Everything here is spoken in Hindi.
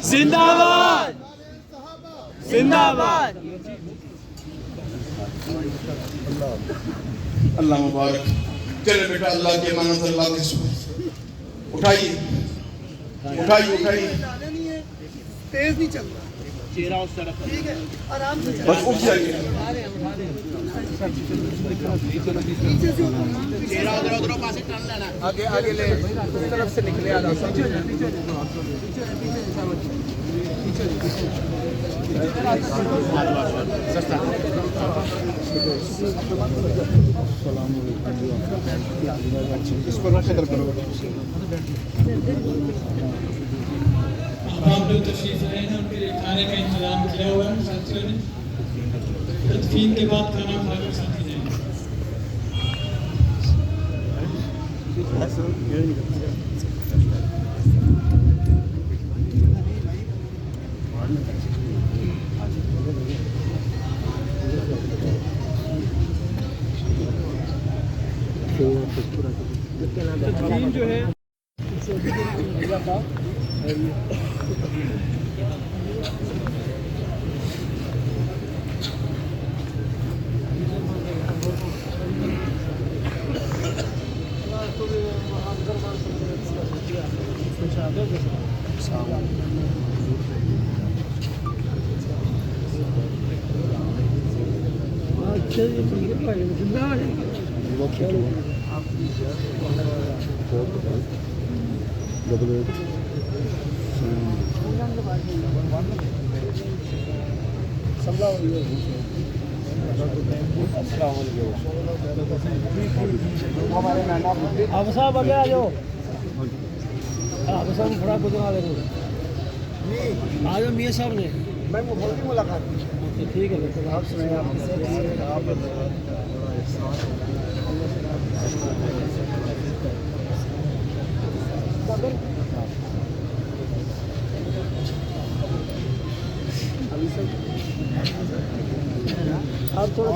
जिंदाबाद जिंदाबाद। अल्लाह मुबारक। चले बेटा, अल्लाह के मानस, अल्लाह के शुक्र। उठाइए उठाइए उठाइए, तेज नहीं चल रहा, चेहरा उस तरफ ठीक है, आराम से बस उठ जाइए। पीछे से चेहरा उधर उधर पास से टर्न लेना। आगे आगे ले, उस तरफ से निकले आराम से। इसको रखा करो। आप लोग तशरीफ लाए हैं, उनके लिए खाने का इंतजाम किया हुआ है साथियों ने। तदफीन के बाद खाना खाकर साथी जाएंगे। तदफीन जो है अब साहब आगे आ जाओ। अब साहब थोड़ा गुजरा ले आ जाओ मियाँ साहब ने। मैं बहुत ही मुलाकात ठीक है, आप सुनाए, आप आप थोड़ा